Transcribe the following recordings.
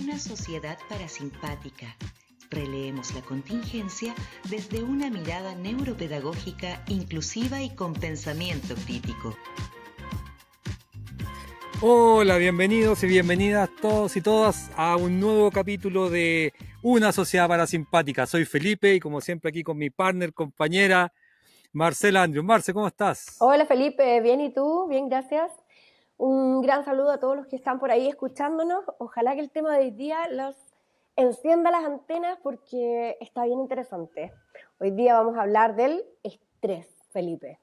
Una sociedad parasimpática. Releemos la contingencia desde una mirada neuropedagógica inclusiva y con pensamiento crítico. Hola, bienvenidos y bienvenidas todos y todas a un nuevo capítulo de Una Sociedad Parasimpática. Soy Felipe y como siempre aquí con mi partner, compañera Marcela Andrews. Marce, ¿cómo estás? Hola Felipe, bien, ¿y tú? Bien, gracias. Un gran saludo a todos los que están por ahí escuchándonos. Ojalá que el tema de hoy día los encienda las antenas porque está bien interesante. Hoy día vamos a hablar del estrés, Felipe.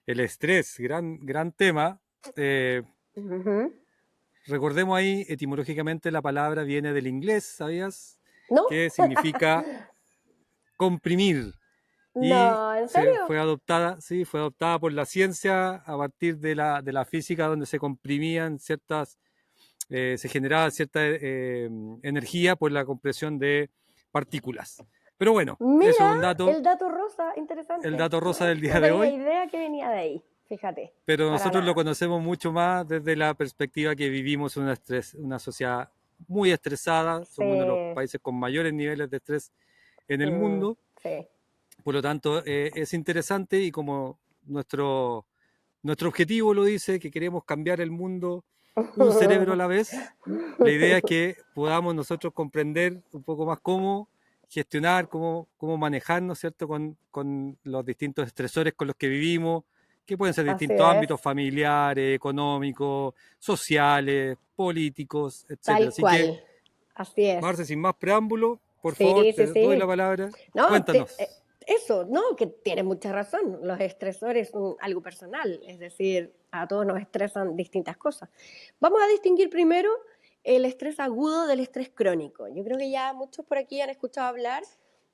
El estrés, gran tema. Recordemos ahí, etimológicamente la palabra viene del inglés, ¿sabías? ¿No? Que significa comprimir. No, ¿en serio? Fue adoptada por la ciencia a partir de la física, donde se comprimían se generaba cierta energía por la compresión de partículas. Pero bueno, eso es un Mira, dato, el dato rosa, interesante. el dato rosa del día No de tenía hoy, idea que venía de ahí, fíjate. pero Para nosotros lo nada. conocemos mucho más desde la perspectiva que vivimos una sociedad muy estresada, somos uno de los Sí, países con mayores niveles de estrés en el mundo. sí. Por lo tanto, es interesante y como nuestro objetivo lo dice, que queremos cambiar el mundo un cerebro a la vez, la idea es que podamos nosotros comprender un poco más cómo gestionar, cómo manejarnos, ¿cierto?, con los distintos estresores con los que vivimos, que pueden ser Así distintos es, ámbitos familiares, económicos, sociales, políticos, etcétera. tal Así que, cual. Así es. Marce, sin más preámbulo, por favor, Sí, sí, te doy la sí. palabra. No, Cuéntanos. eso, no, que tienes mucha razón. Los estresores son algo personal, es decir, a todos nos estresan distintas cosas. Vamos a distinguir primero el estrés agudo del estrés crónico. Yo creo que ya muchos por aquí han escuchado hablar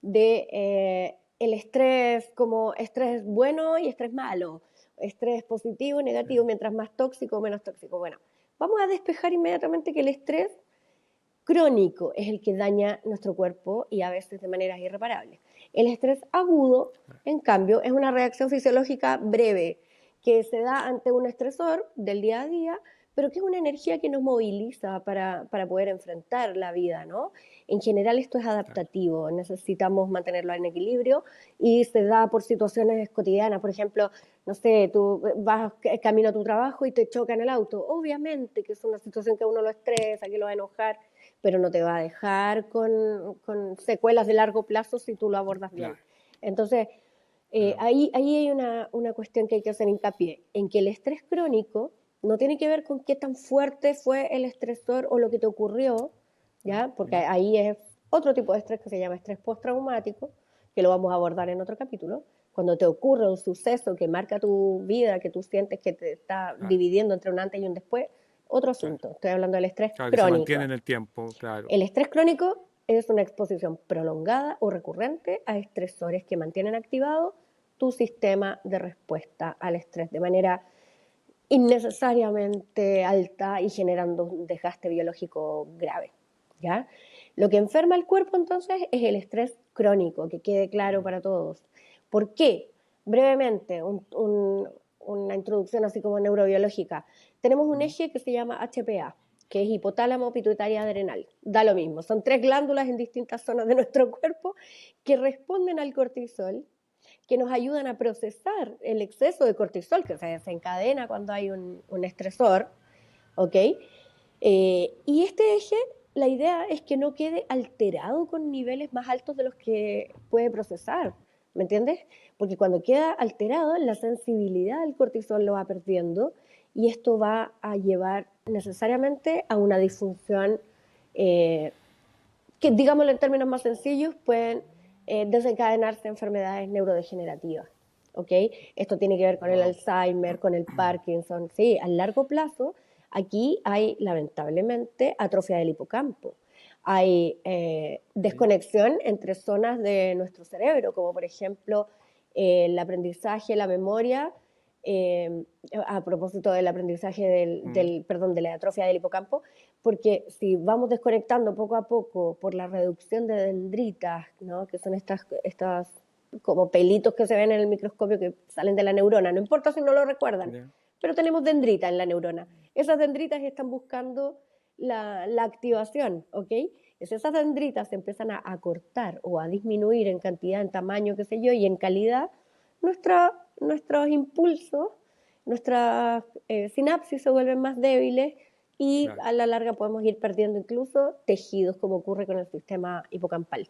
de el estrés como estrés bueno y estrés malo, estrés positivo y negativo, mientras más tóxico o menos tóxico. Bueno, vamos a despejar inmediatamente que el estrés crónico es el que daña nuestro cuerpo y a veces de maneras irreparables. El estrés agudo, en cambio, es una reacción fisiológica breve que se da ante un estresor del día a día, pero que es una energía que nos moviliza para poder enfrentar la vida, ¿no? En general esto es adaptativo, necesitamos mantenerlo en equilibrio y se da por situaciones cotidianas. Por ejemplo, no sé, tú vas camino a tu trabajo y te choca en el auto. Obviamente que es una situación que a uno lo estresa, que lo va a enojar, pero no te va a dejar con secuelas de largo plazo si tú lo abordas bien. Claro. Entonces, ahí hay una cuestión que hay que hacer hincapié, en que el estrés crónico no tiene que ver con qué tan fuerte fue el estresor o lo que te ocurrió, ¿ya? Porque ahí es otro tipo de estrés que se llama estrés postraumático, que lo vamos a abordar en otro capítulo. Cuando te ocurre un suceso que marca tu vida, que tú sientes que te está dividiendo entre un antes y un después, otro asunto. Estoy hablando del estrés Claro, que se crónico. mantiene en el tiempo, claro. El estrés crónico es una exposición prolongada o recurrente a estresores que mantienen activado tu sistema de respuesta al estrés de manera innecesariamente alta y generando un desgaste biológico grave, ¿ya? Lo que enferma el cuerpo entonces es el estrés crónico, que quede claro para todos. ¿Por qué? Brevemente, una introducción así como neurobiológica. Tenemos un eje que se llama HPA, que es hipotálamo pituitaria adrenal. Da lo mismo, son 3 glándulas en distintas zonas de nuestro cuerpo que responden al cortisol, que nos ayudan a procesar el exceso de cortisol que se desencadena cuando hay un estresor, ¿ok? Y este eje, la idea es que no quede alterado con niveles más altos de los que puede procesar, ¿me entiendes? Porque cuando queda alterado, la sensibilidad al cortisol lo va perdiendo y esto va a llevar necesariamente a una disfunción que, digámoslo en términos más sencillos, pueden desencadenarse enfermedades neurodegenerativas. ¿Okay? Esto tiene que ver con el Alzheimer, con el Parkinson. Sí, a largo plazo, aquí hay lamentablemente atrofia del hipocampo. Hay desconexión entre zonas de nuestro cerebro, como por ejemplo el aprendizaje, la memoria. A propósito del aprendizaje de la atrofia del hipocampo, porque si vamos desconectando poco a poco por la reducción de dendritas, ¿no? Que son estas como pelitos que se ven en el microscopio que salen de la neurona, no importa si no lo recuerdan, pero tenemos dendritas en la neurona. Esas dendritas están buscando la activación, ¿ok? Y si esas dendritas se empiezan a cortar o a disminuir en cantidad, en tamaño, qué sé yo, y en calidad, nuestros impulsos, nuestras sinapsis se vuelven más débiles y claro, a la larga podemos ir perdiendo incluso tejidos, como ocurre con el sistema hipocampal,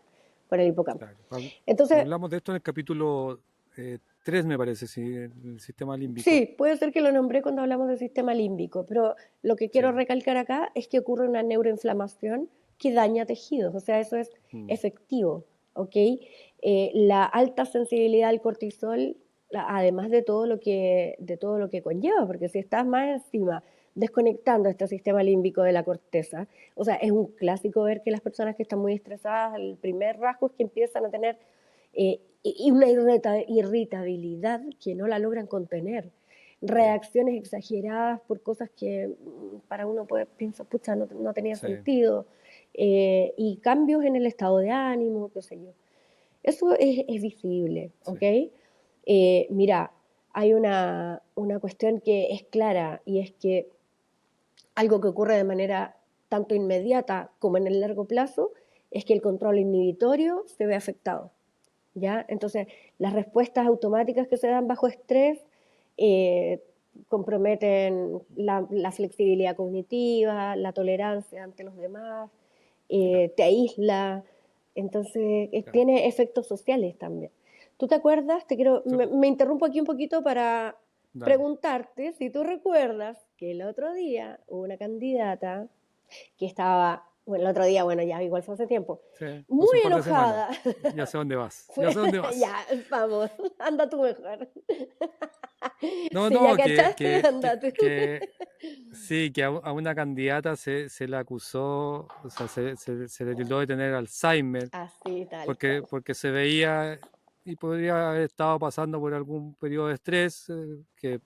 con el hipocampo. claro. Entonces, Hablamos de esto en el capítulo 3, me parece, sí, el sistema límbico. sí, puede ser que lo nombré cuando hablamos del sistema límbico, pero lo que quiero Sí. recalcar acá es que ocurre una neuroinflamación que daña tejidos, o sea, eso es Mm, efectivo, ¿ok? La alta sensibilidad al cortisol, además de todo lo que conlleva, porque si estás más encima desconectando este sistema límbico de la corteza, o sea, es un clásico ver que las personas que están muy estresadas, el primer rasgo es que empiezan a tener y una irritabilidad que no la logran contener. sí, Reacciones exageradas por cosas que para uno puede pensar, pucha, no tenía sí, sentido. Y cambios en el estado de ánimo, qué sé yo. Eso es visible, sí. ¿ok? Mira, hay una cuestión que es clara y es que algo que ocurre de manera tanto inmediata como en el largo plazo es que el control inhibitorio se ve afectado. ¿Ya? Entonces, las respuestas automáticas que se dan bajo estrés eh, comprometen la flexibilidad cognitiva, la tolerancia ante los demás, Claro, te aísla, entonces claro. tiene efectos sociales también. ¿Tú te acuerdas? Tú- Me interrumpo aquí un poquito para Dale. preguntarte si tú recuerdas que el otro día hubo una candidata que estaba, bueno, el otro día, bueno, ya igual fue hace tiempo, Sí, hace muy un par de semanas. enojada. Ya sé dónde vas. Fue, Ya sé dónde vas. ya, vamos, anda tú mejor. No, Si ya no, cachaste, anda tú. sí, que a una candidata se la acusó, o sea, se le tildó de tener Alzheimer, Así, tal cual. porque se veía y podría haber estado pasando por algún periodo de estrés, que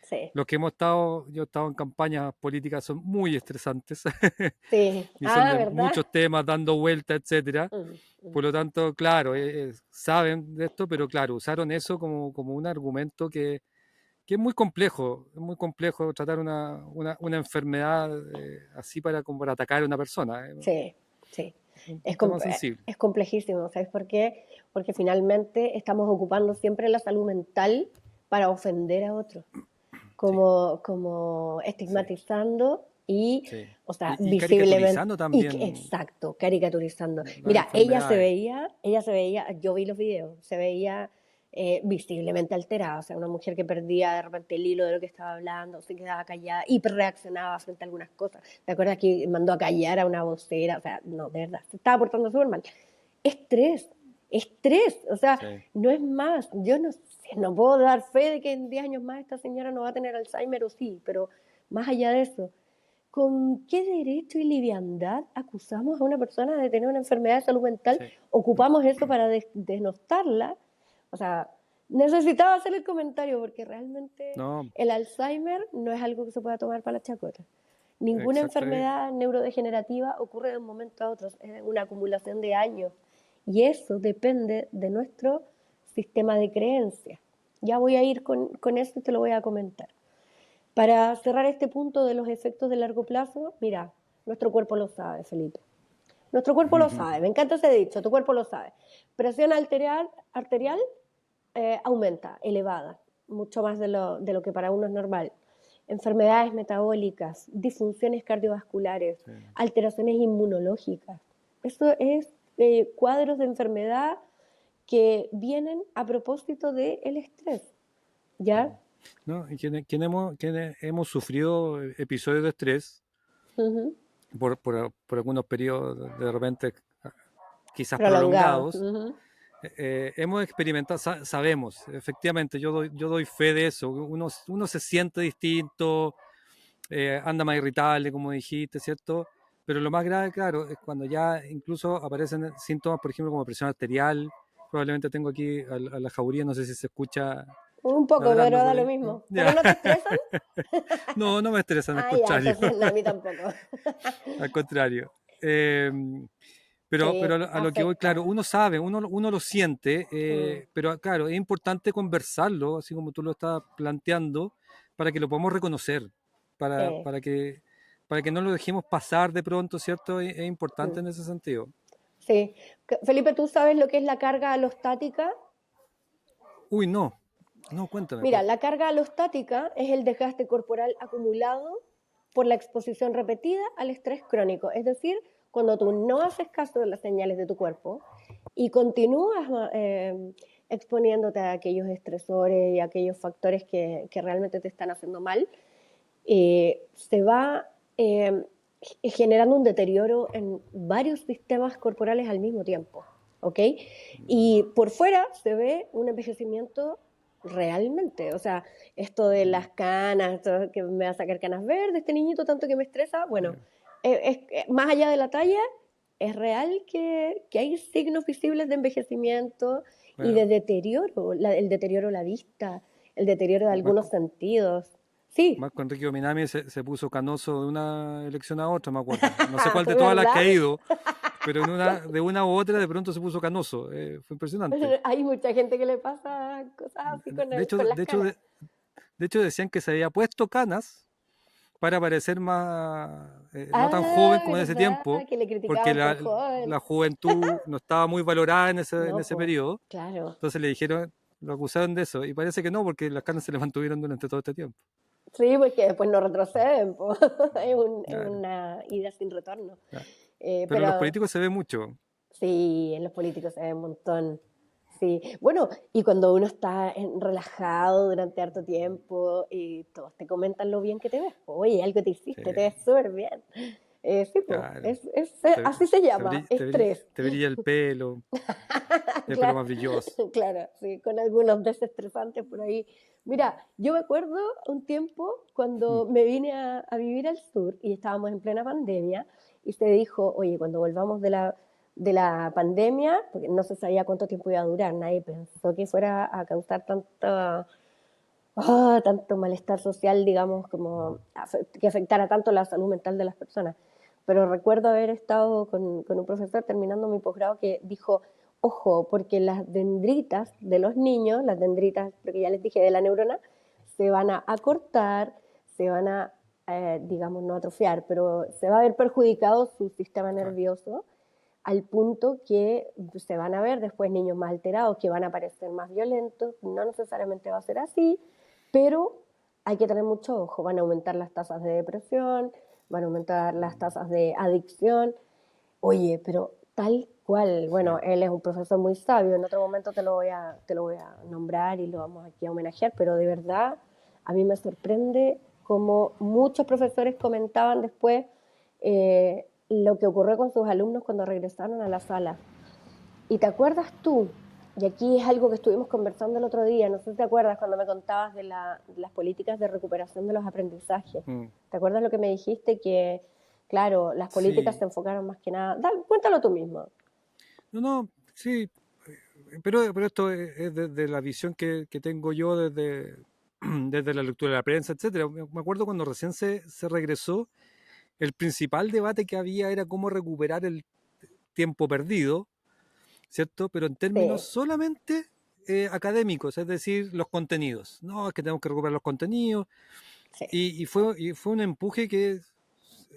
Sí, los que yo he estado en campañas políticas son muy estresantes sí. y son Ah, de ¿verdad? muchos temas dando vueltas, etcétera. Mm, mm. Por lo tanto, claro, saben de esto, pero claro, usaron eso como un argumento que es muy complejo tratar una enfermedad así como para atacar a una persona. Sí, sí. Un tema sensible. Es complejísimo, ¿sabes por qué? Porque finalmente estamos ocupando siempre la salud mental para ofender a otros, Sí, como sí, estigmatizando y, sí. o sea, Y visiblemente, caricaturizando también exacto, caricaturizando. las Mira, enfermedades. ella se veía, yo vi los videos, se veía visiblemente alterada, o sea, una mujer que perdía de repente el hilo de lo que estaba hablando, se quedaba callada, hiperreaccionaba frente a algunas cosas. ¿Te acuerdas que mandó a callar a una vocera? O sea, no, de verdad, se estaba portando súper mal. Estrés, estrés, o sea, Sí, no es más. Yo no sé, no puedo dar fe de que en 10 años más esta señora no va a tener Alzheimer o sí, pero más allá de eso, ¿con qué derecho y liviandad acusamos a una persona de tener una enfermedad de salud mental? sí. Ocupamos eso para denostarla. O sea, necesitaba hacer el comentario porque realmente No, el Alzheimer no es algo que se pueda tomar para la chacota. Ninguna exacto. enfermedad neurodegenerativa ocurre de un momento a otro, es una acumulación de años. Y eso depende de nuestro sistema de creencias. Ya voy a ir con eso y te lo voy a comentar. Para cerrar este punto de los efectos de largo plazo, mira, nuestro cuerpo lo sabe, Felipe. Nuestro cuerpo lo sabe, me encanta ese dicho, tu cuerpo lo sabe. Presión arterial aumenta, elevada, mucho más de lo que para uno es normal. Enfermedades metabólicas, disfunciones cardiovasculares, Sí, alteraciones inmunológicas. Eso es cuadros de enfermedad que vienen a propósito del estrés, sí. ¿ya? ¿No? Y quienes hemos sufrido episodios de estrés Uh -huh. por algunos periodos de repente quizás Prolongado. Uh prolongados, -huh. hemos experimentado, sabemos, efectivamente, yo doy fe de eso, uno se siente distinto, anda más irritable, como dijiste, ¿cierto? Pero lo más grave, claro, es cuando ya incluso aparecen síntomas, por ejemplo, como presión arterial. Probablemente tengo aquí a la jauría, no sé si se escucha Un poco, pero ladrando da por lo ahí. ¿No? mismo. ¿Pero Ya. no te estresan? No, no me estresan, al Ah, ya, contrario. entonces no, a mí tampoco. Al contrario. Pero Sí, a lo que voy, claro, afecta. uno sabe, uno lo siente, Mm, pero claro, es importante conversarlo, así como tú lo estás planteando, para que lo podamos reconocer, eh, para que para que no lo dejemos pasar de pronto, ¿cierto? Es importante Mm. en ese sentido. Sí. Felipe, ¿tú sabes lo que es la carga alostática? Uy, no, cuéntame, Mira, porfa. la carga alostática es el desgaste corporal acumulado por la exposición repetida al estrés crónico. Es decir, cuando tú no haces caso de las señales de tu cuerpo y continúas exponiéndote a aquellos estresores y a aquellos factores que realmente te están haciendo mal, se va generando un deterioro en varios sistemas corporales al mismo tiempo, ¿ok? Y por fuera se ve un envejecimiento realmente, o sea, esto de las canas, esto que me va a sacar canas verdes, este niñito tanto que me estresa, bueno, más allá de la talla, es real que hay signos visibles de envejecimiento y Bueno, de deterioro, el deterioro de la vista, el deterioro de algunos Marco, sentidos. Sí, Marco Enrique Minami se puso canoso de una elección a otra, me acuerdo. No sé cuál de todas las que ¿verdad? ha ido, pero de una u otra de pronto se puso canoso. Fue impresionante. Hay mucha gente que le pasa cosas así De hecho, con las de hecho, canas. de hecho decían que se había puesto canas para parecer más, no tan joven Ah, como en ese ¿verdad? tiempo, Que le porque criticaban por joven. la juventud no estaba muy valorada en No, ese pues, periodo. claro. Entonces le dijeron, lo acusaron de eso, y parece que no, porque las canas se le mantuvieron durante todo este tiempo. Sí, porque después no retroceden, pues. Es Claro, una ida sin retorno. claro. Eh, Pero en los pero políticos se ve mucho. sí, en los políticos se ve un montón. Sí, bueno, y cuando uno está relajado durante harto tiempo y todos te comentan lo bien que te ves, oye, algo te Sí, hiciste, te ves súper bien. Sí, pues, claro. así se llama, estrés. Te brilla el pelo, el pelo Claro, más brilloso. claro, sí, con algunos desestresantes por ahí. Mira, yo me acuerdo un tiempo Mm, cuando me vine a vivir al sur y estábamos en plena pandemia y se dijo, oye, cuando volvamos de la pandemia, porque no se sabía cuánto tiempo iba a durar, nadie pensó que fuera a causar tanto malestar social, digamos, como que afectara tanto la salud mental de las personas. Pero recuerdo haber estado con un profesor terminando mi posgrado que dijo, ojo, porque las dendritas de los niños, las dendritas, porque ya les dije, de la neurona, se van a acortar, se van a, digamos, no atrofiar, pero se va a ver perjudicado su sistema claro. nervioso al punto que se van a ver después niños más alterados, que van a parecer más violentos, no necesariamente va a ser así, pero hay que tener mucho ojo, van a aumentar las tasas de depresión, van a aumentar las tasas de adicción. Oye, pero tal cual, Sí. bueno, él es un profesor muy sabio, en otro momento te lo voy a nombrar y lo vamos aquí a homenajear, pero de verdad a mí me sorprende como muchos profesores comentaban después lo que ocurrió con sus alumnos cuando regresaron a la sala. ¿Y te acuerdas tú? Y aquí es algo que estuvimos conversando el otro día, no sé si te acuerdas cuando me contabas de las políticas de recuperación de los aprendizajes. Mm, ¿Te acuerdas lo que me dijiste? Que, claro, las políticas sí. se enfocaron más que nada. Cuéntalo tú mismo. No, no, sí. Pero esto es desde la visión que tengo yo desde, desde la lectura de la prensa, etcétera. Me acuerdo cuando recién se regresó, el principal debate que había era cómo recuperar el tiempo perdido, ¿cierto? Pero en términos Sí, solamente académicos, es decir, los contenidos. No, es que tenemos que recuperar los contenidos. sí, Y fue un empuje que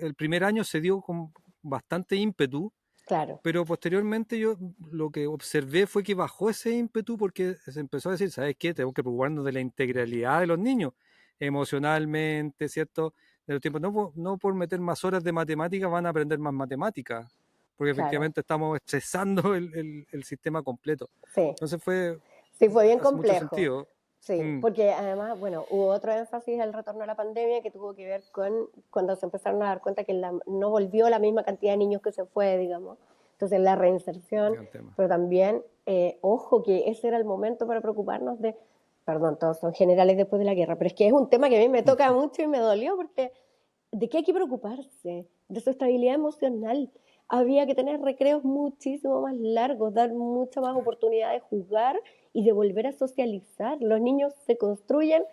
el primer año se dio con bastante ímpetu, claro, pero posteriormente yo lo que observé fue que bajó ese ímpetu porque se empezó a decir, ¿sabes qué? Tenemos que preocuparnos de la integralidad de los niños, emocionalmente, ¿cierto? De los tiempos. No por meter más horas de matemáticas van a aprender más matemáticas, porque claro, efectivamente estamos estresando el sistema completo. sí. Entonces fue, Sí, fue bien hace mucho complejo. sentido. Sí, Mm, porque además, bueno, hubo otro énfasis al retorno a la pandemia que tuvo que ver con cuando se empezaron a dar cuenta que no volvió la misma cantidad de niños que se fue, digamos. Entonces, la reinserción, gran tema. pero también, ojo, que ese era el momento para preocuparnos perdón, todos son generales después de la guerra, pero es que es un tema que a mí me toca mucho y me dolió porque ¿de qué hay que preocuparse? De su estabilidad emocional. Había que tener recreos muchísimo más largos, dar mucha más oportunidad de jugar y de volver a socializar. Los niños se construyen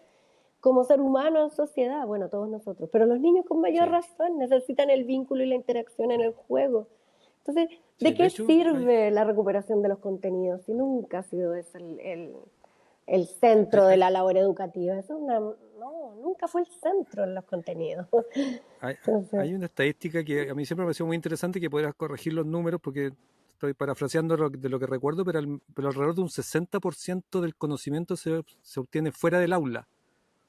como ser humano en sociedad, bueno, todos nosotros, pero los niños con mayor Sí, razón necesitan el vínculo y la interacción en el juego. Entonces, ¿de sí. De qué hecho, sirve la recuperación de los contenidos si nunca ha sido ese el centro de hay, la labor educativa? Eso es no, nunca fue el centro en los contenidos. Hay, Entonces, hay una estadística que a mí siempre me pareció muy interesante, que podrías corregir los números porque estoy parafraseando de lo que recuerdo, pero alrededor de un 60% del conocimiento se obtiene fuera del aula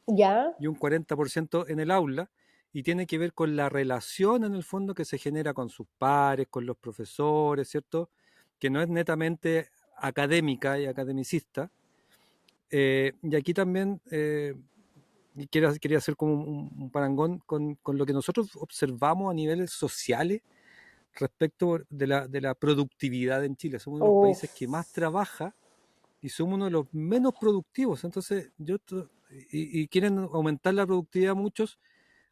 ya, y un 40% en el aula, y tiene que ver con la relación en el fondo que se genera con sus pares, con los profesores, ¿cierto? Que no es netamente académica y academicista. Y aquí también quería hacer como un parangón con lo que nosotros observamos a niveles sociales respecto de la productividad en Chile. Somos uno de los uf, países que más trabaja y somos uno de los menos productivos. Entonces, y quieren aumentar la productividad muchos,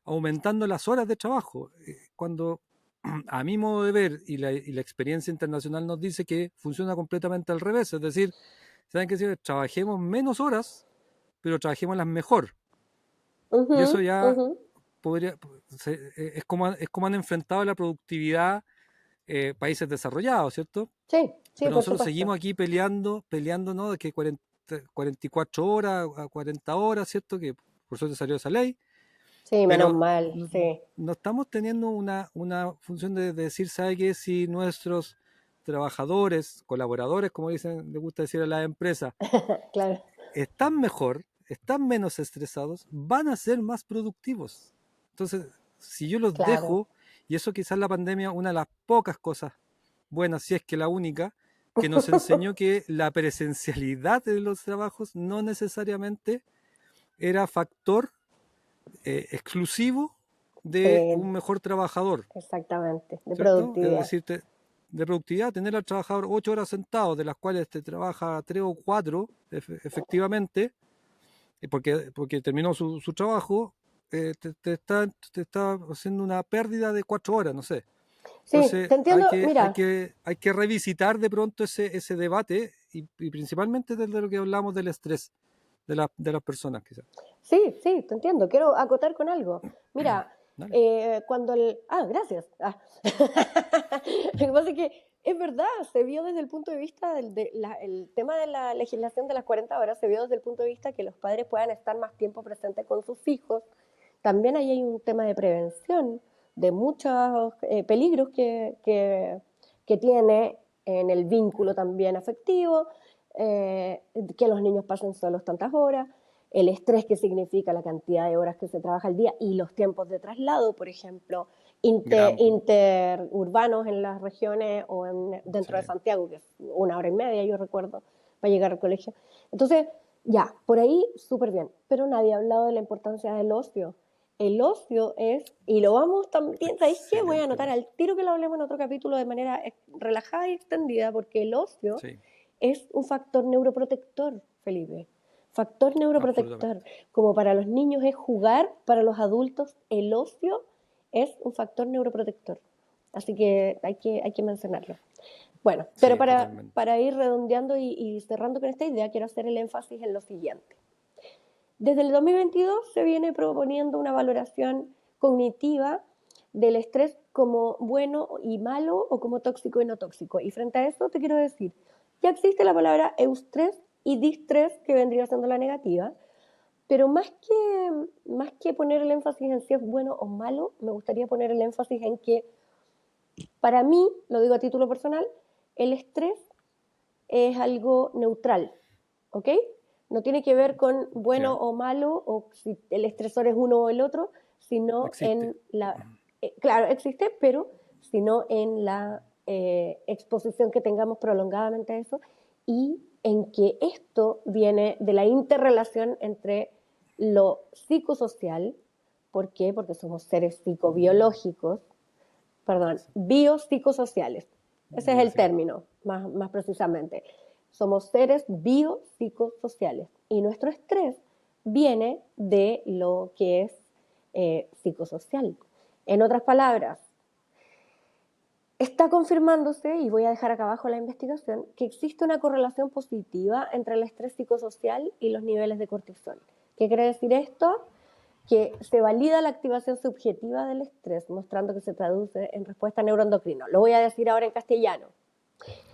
aumentando las horas de trabajo. Cuando a mi modo de ver y la experiencia internacional nos dice que funciona completamente al revés. Es decir, ¿saben qué? Trabajemos menos horas, pero trabajemos las mejor. Y eso ujú, ya ujú. podría, es como han enfrentado la productividad países desarrollados, ¿cierto? Sí, sí, Pero por nosotros supuesto. seguimos aquí peleando, ¿no? De que 44 horas a 40 horas, ¿cierto? Que por suerte salió esa ley, Sí, menos pero mal, no, sí. no estamos teniendo una función de decir, ¿sabe qué? Si nuestros trabajadores, colaboradores, como dicen, les gusta decir a las empresas, Claro. están mejor, están menos estresados, van a ser más productivos. Entonces, si yo los Claro. dejo, y eso quizás la pandemia, una de las pocas cosas buenas, si es que la única, que nos enseñó que la presencialidad de los trabajos no necesariamente era factor exclusivo de Sí, un mejor trabajador, exactamente, de ¿cierto? Es productividad. decir, de productividad, tener al trabajador 8 horas sentado, de las cuales te trabaja 3 o 4 efectivamente, porque terminó su trabajo, te está haciendo una pérdida de 4 horas, no sé. Sí, Entonces te entiendo. Mira, hay que revisitar de pronto ese debate y principalmente desde lo que hablamos del estrés de las personas, quizás. sí, sí, te entiendo. Quiero acotar con algo. Mira, Dale. cuando el... Ah, gracias. Ah. Lo que pasa es que es verdad, se vio desde el punto de vista el tema de la legislación de las 40 horas, se vio desde el punto de vista que los padres puedan estar más tiempo presentes con sus hijos. También ahí hay un tema de prevención de muchos peligros que tiene en el vínculo también afectivo, que los niños pasen solos tantas horas, el estrés que significa la cantidad de horas que se trabaja al día y los tiempos de traslado, por ejemplo, Gran punto. interurbanos en las regiones o Sí. dentro de Santiago, que es 1 hora y media, yo recuerdo, para llegar al colegio. Entonces, ya, por ahí súper bien, pero nadie ha hablado de la importancia del ocio. El ocio es, y lo vamos también, ¿sabéis qué? Voy a Excelente anotar punto. al tiro que lo hablemos en otro capítulo de manera relajada y extendida, porque el ocio Sí, es un factor neuroprotector, Felipe. Factor neuroprotector. absolutamente. Como para los niños es jugar, para los adultos el ocio es un factor neuroprotector. Así que hay que mencionarlo. Bueno, pero Sí, totalmente. para ir redondeando y cerrando con esta idea, quiero hacer el énfasis en lo siguiente. Desde el 2022 se viene proponiendo una valoración cognitiva del estrés como bueno y malo o como tóxico y no tóxico. Y frente a eso te quiero decir, ya existe la palabra eustrés y distrés, que vendría siendo la negativa, pero más que poner el énfasis en si es bueno o malo, me gustaría poner el énfasis en que para mí, lo digo a título personal, el estrés es algo neutral, ¿ok? No tiene que ver con bueno Ya, o malo, o si el estresor es uno o el otro, sino existe. en la... claro, existe, pero sino en la exposición que tengamos prolongadamente a eso y en que esto viene de la interrelación entre lo psicosocial, ¿por qué? Porque somos seres psicobiológicos, perdón, biopsicosociales. Ese es el Biopsico. término, más precisamente. Somos seres biopsicosociales y nuestro estrés viene de lo que es psicosocial. En otras palabras, está confirmándose, y voy a dejar acá abajo la investigación, que existe una correlación positiva entre el estrés psicosocial y los niveles de cortisol. ¿Qué quiere decir esto? Que se valida la activación subjetiva del estrés, mostrando que se traduce en respuesta neuroendocrina. Lo voy a decir ahora en castellano.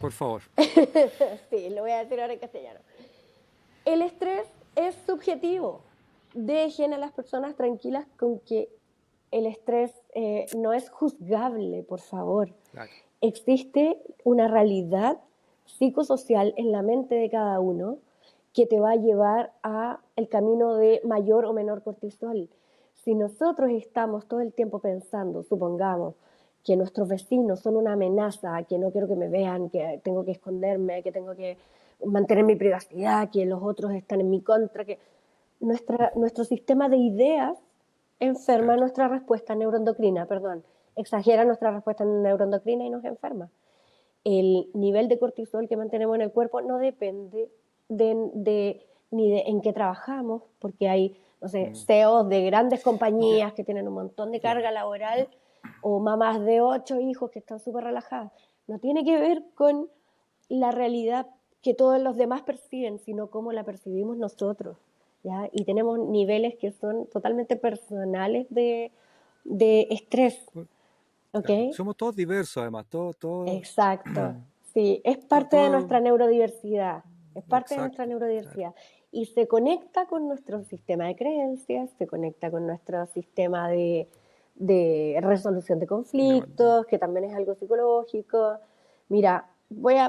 Por favor. Sí, lo voy a decir ahora en castellano. El estrés es subjetivo. dejen a las personas tranquilas con que el estrés no es juzgable, por favor. Claro. Existe una realidad psicosocial en la mente de cada uno que te va a llevar a el camino de mayor o menor cortisol. Si nosotros estamos todo el tiempo pensando, supongamos, que nuestros vecinos son una amenaza, que no quiero que me vean, que tengo que esconderme, que tengo que mantener mi privacidad, que los otros están en mi contra, que nuestro sistema de ideas enferma Claro. nuestra respuesta neuroendocrina, perdón, exagera nuestra respuesta neuroendocrina y nos enferma. El nivel de cortisol que mantenemos en el cuerpo no depende ni de en qué trabajamos, porque hay, no sé, CEOs de grandes compañías que tienen un montón de carga Claro. laboral o mamás de 8 hijos que están súper relajadas. No tiene que ver con la realidad que todos los demás perciben, sino cómo la percibimos nosotros, ¿ya? Y tenemos niveles que son totalmente personales de estrés, ¿ok? Claro. Somos todos diversos, además, todos, Exacto, sí, es parte de todo, nuestra neurodiversidad, es parte de nuestra exacto, claro. neurodiversidad y se conecta con nuestro sistema de creencias, se conecta con nuestro sistema de resolución de De- conflictos, que también es algo psicológico. Mira,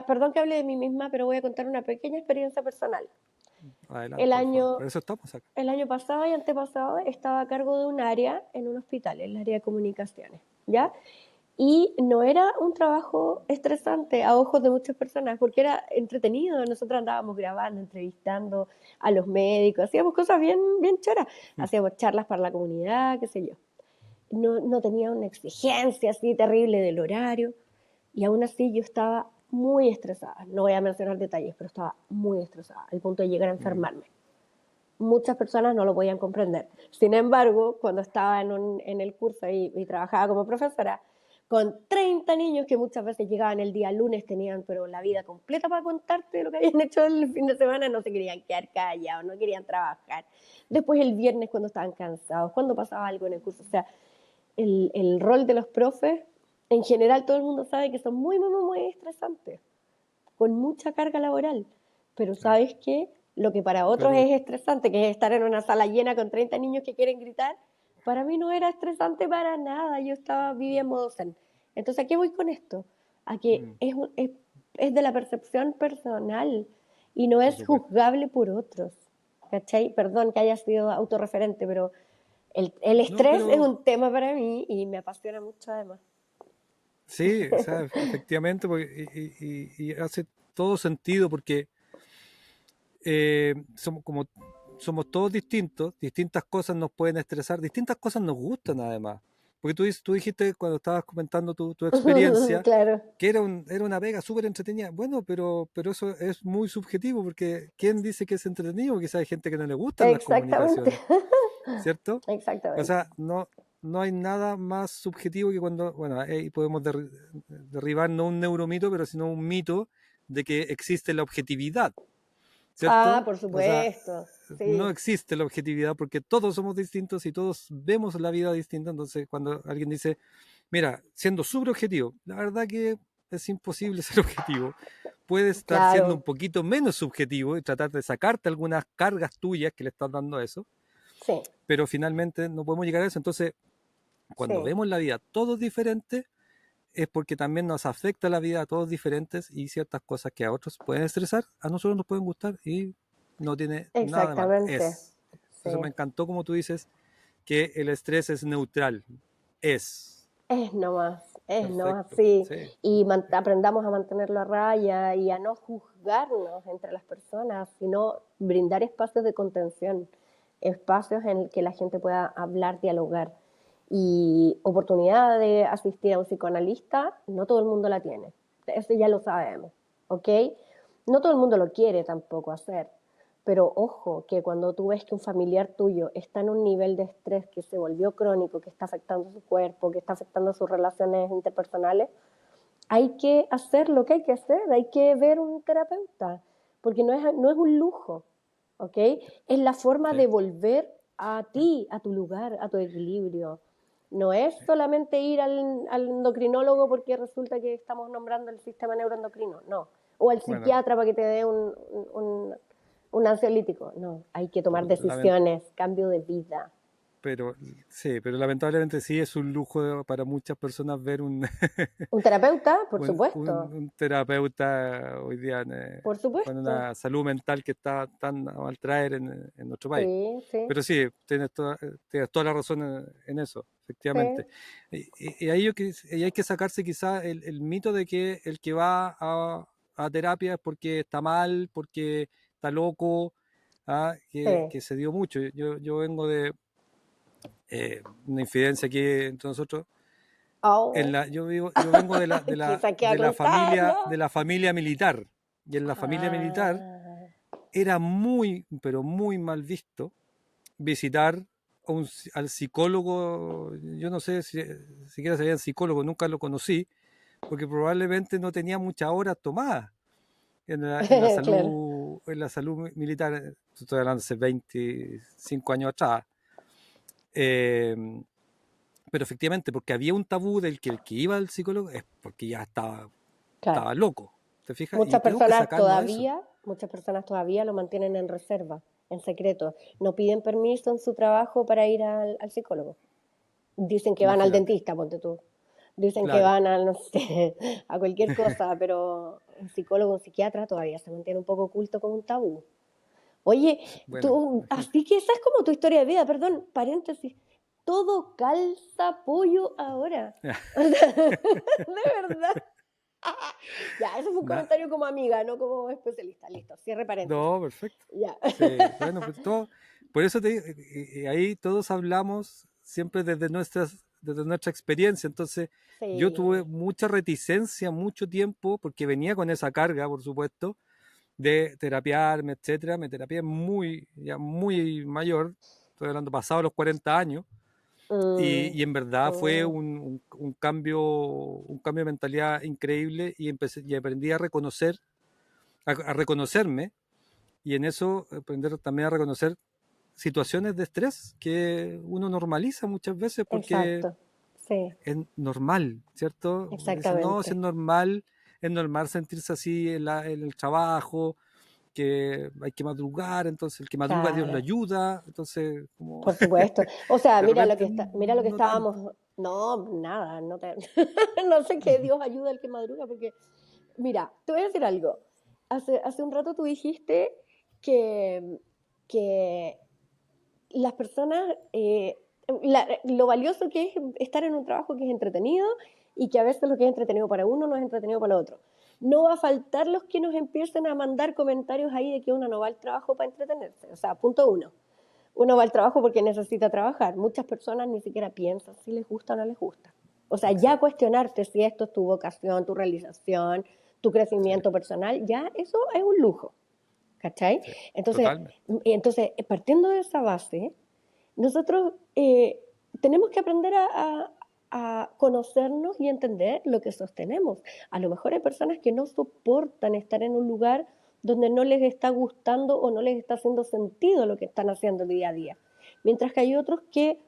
perdón que hable de mí misma, pero voy a contar una pequeña experiencia personal. El Adelante, por favor. año, Por eso estamos acá. el año pasado y antepasado estaba a cargo de un área en un hospital, el área de comunicaciones, ¿ya? Y no era un trabajo estresante a ojos de muchas personas, porque era entretenido. Nosotros andábamos grabando, entrevistando a los médicos, hacíamos cosas bien, bien choras, hacíamos charlas para la comunidad, qué sé yo. No tenía una exigencia así terrible del horario, y aún así yo estaba muy estresada. No voy a mencionar detalles, pero estaba muy estresada, al punto de llegar a Mm. enfermarme. Muchas personas no lo podían comprender. Sin embargo, cuando estaba en el curso y trabajaba como profesora, con 30 niños que muchas veces llegaban el día lunes, tenían pero la vida completa para contarte lo que habían hecho el fin de semana, no se querían quedar callados, no querían trabajar. Después el viernes cuando estaban cansados, cuando pasaba algo en el curso. O sea, el rol de los profes, en general todo el mundo sabe que son muy, muy, muy, muy estresantes, con mucha carga laboral. Pero Claro. ¿sabes qué? Lo que para otros Pero es estresante, que es estar en una sala llena con 30 niños que quieren gritar, para mí no era estresante para nada. Yo vivía en modo zen. Entonces, ¿a qué voy con esto? A que mm, es de la percepción personal y no por es supuesto. juzgable por otros. ¿Cachai? Perdón que haya sido autorreferente, pero el No, estrés es pero un tema para mí y me apasiona mucho además. sí, o sea, efectivamente, y hace todo sentido porque somos todos distintos, distintas cosas nos pueden estresar, distintas cosas nos gustan además. Porque tú dijiste cuando estabas comentando tu experiencia Claro, que era una pega súper entretenida. Bueno, pero eso es muy subjetivo porque ¿quién dice que es entretenido? Quizás hay gente que no le gustan las exactamente. comunicaciones, ¿cierto? O Exactamente. sea, no hay nada más subjetivo que cuando, bueno, ahí podemos derribar no un neuromito, pero sino un mito de que existe la objetividad, Ah, ¿cierto? por O sea, supuesto. no Sí, existe la objetividad porque todos somos distintos y todos vemos la vida distinta. Entonces, cuando alguien dice, mira, siendo súper objetivo, la verdad que es imposible ser objetivo. Puedes estar siendo un claro. poquito menos subjetivo y tratar de sacarte algunas cargas tuyas que le estás dando a eso, Sí, pero finalmente no podemos llegar a eso. Entonces, cuando sí. vemos la vida todos diferentes, es porque también nos afecta la vida a todos diferentes y ciertas cosas que a otros pueden estresar, a nosotros nos pueden gustar y no tiene nada de malo. Exactamente. Es. Eso Sí. me encantó como tú dices que el estrés es neutral. Es. Es nomás, Perfecto. sí. Sí. Y aprendamos a mantenerlo a raya y a no juzgarnos entre las personas, sino brindar espacios de contención, espacios en el que la gente pueda hablar, dialogar. Y oportunidad de asistir a un psicoanalista, no todo el mundo la tiene. Eso ya lo sabemos, ¿ok? No todo el mundo lo quiere tampoco hacer. Pero ojo, que cuando tú ves que un familiar tuyo está en un nivel de estrés que se volvió crónico, que está afectando su cuerpo, que está afectando sus relaciones interpersonales, hay que hacer lo que hay que hacer, hay que ver un terapeuta, porque no es un lujo, ¿ok? Es la forma Sí. de volver a ti, a tu lugar, a tu equilibrio. No es solamente ir al endocrinólogo porque resulta que estamos nombrando el sistema neuroendocrino, no. O al Bueno, psiquiatra para que te dé un un ansiolítico. No, hay que tomar Lament- decisiones, cambio de vida. pero sí, pero lamentablemente sí es un lujo para muchas personas ver un, Un terapeuta, por un, supuesto, un terapeuta hoy día por con supuesto. una salud mental que está tan a mal traer en nuestro país. Sí, sí, Pero sí, tienes toda la razón en eso, efectivamente. sí. Y ahí y hay que sacarse quizás el mito de que el que va a terapia es porque está mal, porque está loco, Sí. que se dio mucho. Yo vengo de una infidencia aquí entre nosotros. Oh, Yo vengo quizás que va a contar, de ¿no? la familia militar. Y en la familia militar Ah, era muy, pero muy mal visto visitar al psicólogo. Yo no sé si siquiera sabía psicólogo, nunca lo conocí, porque probablemente no tenía muchas horas tomadas claro. en la salud militar. Estoy hablando hace 25 años atrás. Eh, pero efectivamente, porque había un tabú del que el que iba al psicólogo es porque ya Claro. estaba loco, ¿te fijas? Y tengo que sacarnos eso. Muchas personas todavía lo mantienen en reserva, en secreto. No piden permiso en su trabajo para ir al psicólogo. Dicen que van al Imagínate, dentista, ponte tú. Dicen que claro. van a, no sé, a cualquier cosa, pero un psicólogo, un psiquiatra todavía se mantiene un poco oculto como un tabú. Oye, Bueno, tú, imagínate. así que esa es como tu historia de vida, perdón, paréntesis. Todo calza pollo ahora. O sea, de verdad. Ya, eso fue un Na- comentario como amiga, no como especialista. Listo, cierre paréntesis. no, perfecto. Ya. Sí, bueno, pues todo, por eso te digo, y ahí todos hablamos siempre desde nuestra experiencia. Entonces, yo tuve Sí, mucha reticencia mucho tiempo, porque venía con esa carga, por supuesto, de terapiarme, etcétera. Me terapié ya muy mayor, estoy hablando pasado los 40 años, mm, y en verdad fue mm, un cambio de mentalidad increíble, y aprendí a reconocer, a reconocerme, y en eso aprender también a reconocer situaciones de estrés que uno normaliza muchas veces porque exacto. Sí, es normal, ¿cierto? Dicen, no, si exactamente. es normal sentirse así en el trabajo, que hay que madrugar, entonces el que madruga Dios lo Claro. ayuda, entonces como Por supuesto. O sea, de mira lo repente que mira lo que no tanto. estábamos. No, nada, no te, no sé qué Dios ayuda al que madruga, porque, mira, te voy a decir algo. Hace un rato tú dijiste que, que las personas, lo valioso que es estar en un trabajo que es entretenido y que a veces lo que es entretenido para uno no es entretenido para el otro. No va a faltar los que nos empiecen a mandar comentarios ahí de que uno no va al trabajo para entretenerse. O sea, punto uno. Uno va al trabajo porque necesita trabajar. Muchas personas ni siquiera piensan si les gusta o no les gusta. O sea, ya Exacto, cuestionarte si esto es tu vocación, tu realización, tu sí, crecimiento personal, ya eso es un lujo. ¿Cachai? sí, Entonces, totalmente. partiendo de esa base, nosotros tenemos que aprender a conocernos y entender lo que sostenemos. A lo mejor hay personas que no soportan estar en un lugar donde no les está gustando o no les está haciendo sentido lo que están haciendo día a día. Mientras que hay otros que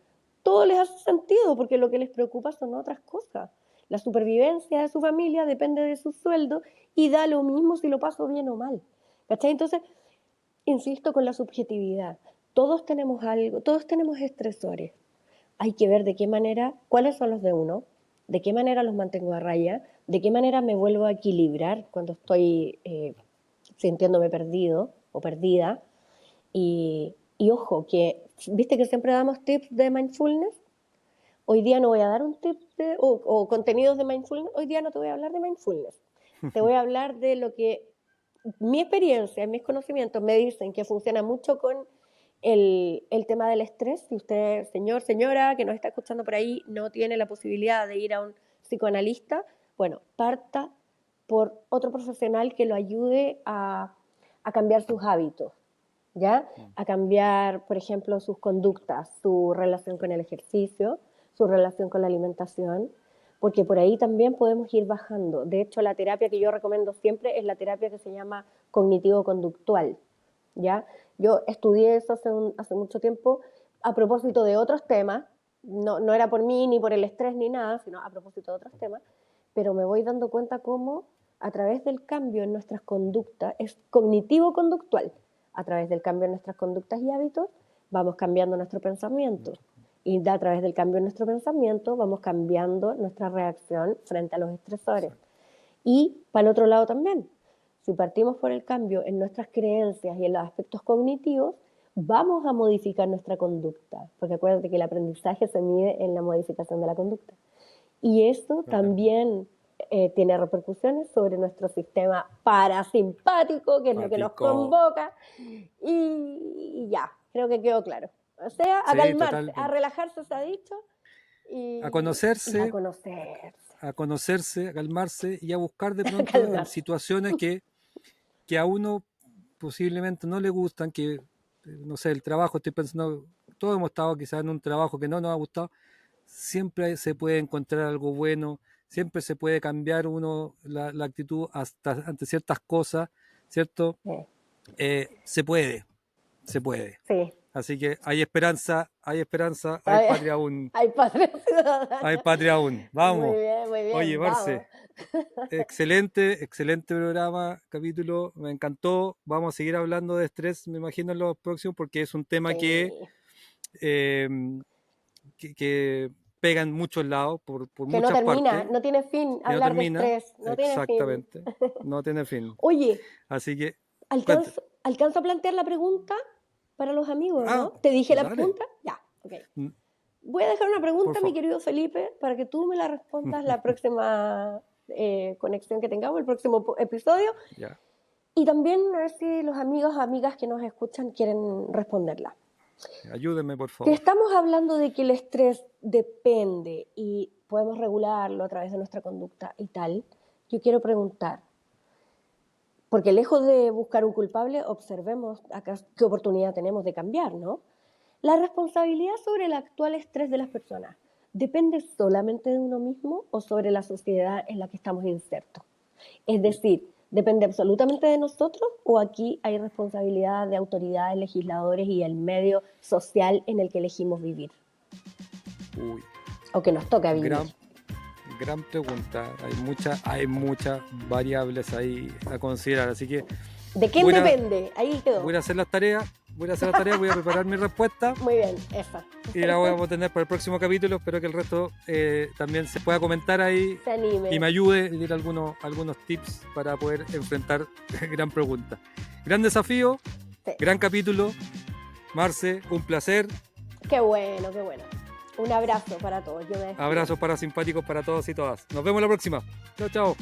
todo les hace sentido porque lo que les preocupa son otras cosas. La supervivencia de su familia depende de su sueldo y da lo mismo si lo paso bien o mal. ¿Cachai? Entonces, insisto con la subjetividad. Todos tenemos algo, todos tenemos estresores. Hay que ver de qué manera, cuáles son los de uno, de qué manera los mantengo a raya, de qué manera me vuelvo a equilibrar cuando estoy sintiéndome perdido o perdida. Y ojo, que viste que siempre damos tips de mindfulness. Hoy día no voy a dar un tip o contenidos de mindfulness. Hoy día no te voy a hablar de mindfulness. Te voy a hablar de lo que mi experiencia, mis conocimientos me dicen que funciona mucho con el tema del estrés. Si usted, señor, señora, que nos está escuchando por ahí, no tiene la posibilidad de ir a un psicoanalista, bueno, parta por otro profesional que lo ayude a cambiar sus hábitos, ¿ya? A cambiar, por ejemplo, sus conductas, su relación con el ejercicio, su relación con la alimentación, porque por ahí también podemos ir bajando. De hecho, la terapia que yo recomiendo siempre es la terapia que se llama cognitivo-conductual, ¿ya? Yo estudié eso hace mucho tiempo a propósito de otros temas, no era por mí ni por el estrés ni nada, sino a propósito de otros temas, pero me voy dando cuenta cómo a través del cambio en nuestras conductas es cognitivo-conductual. a través del cambio en nuestras conductas y hábitos, vamos cambiando nuestro pensamiento. Y a través del cambio en nuestro pensamiento, vamos cambiando nuestra reacción frente a los estresores. Y para el otro lado también, si partimos por el cambio en nuestras creencias y en los aspectos cognitivos, vamos a modificar nuestra conducta, porque acuérdate que el aprendizaje se mide en la modificación de la conducta. Y esto también tiene repercusiones sobre nuestro sistema parasimpático, que es lo que nos convoca, y ya, creo que quedó claro. O sea, a calmarse, totalmente. A relajarse, se ha dicho, y a conocerse, a conocerse, a calmarse y a buscar de pronto situaciones que a uno posiblemente no le gustan, que no sé, el trabajo, estoy pensando, todos hemos estado quizás en un trabajo que no nos ha gustado, siempre se puede encontrar algo bueno, siempre se puede cambiar uno la actitud ante ciertas cosas, ¿cierto? Se puede. Sí. Así que hay esperanza, hay patria aún. Hay patria ciudadana. Hay patria aún. Vamos. Muy bien. Oye, Marce, excelente programa, capítulo, me encantó. Vamos a seguir hablando de estrés, me imagino, en los próximos, porque es un tema que pega en muchos lados, por muchas partes. No tiene fin hablar de estrés. Exactamente, no tiene fin. Oye, así que ¿alcanzo a plantear la pregunta para los amigos, no? ¿Te dije la pregunta? Ya, ok. Voy a dejar una pregunta, mi querido Felipe, para que tú me la respondas la próxima conexión que tengamos, el próximo episodio. Ya. Y también a ver si los amigos o amigas que nos escuchan quieren responderla. Ayúdenme, por favor. Que estamos hablando de que el estrés depende y podemos regularlo a través de nuestra conducta y tal. Yo quiero preguntar, porque lejos de buscar un culpable, observemos acá qué oportunidad tenemos de cambiar, ¿no? ¿La responsabilidad sobre el actual estrés de las personas depende solamente de uno mismo o sobre la sociedad en la que estamos insertos? Es decir, ¿depende absolutamente de nosotros o aquí hay responsabilidad de autoridades, legisladores y el medio social en el que elegimos vivir? Uy. O que nos toca vivir. Gran pregunta. Hay muchas variables ahí a considerar, así que... ¿De quién depende? Ahí quedó. Voy a hacer las tareas, voy a preparar mi respuesta. Muy bien, esa. Y la voy a tener para el próximo capítulo. Espero que el resto también se pueda comentar ahí. Se anime. Y me ayude a decir algunos tips para poder enfrentar gran pregunta. Gran desafío, gran capítulo. Marce, un placer. Qué bueno. Un abrazo para todos. Abrazos parasimpáticos para todos y todas. Nos vemos la próxima. Chao.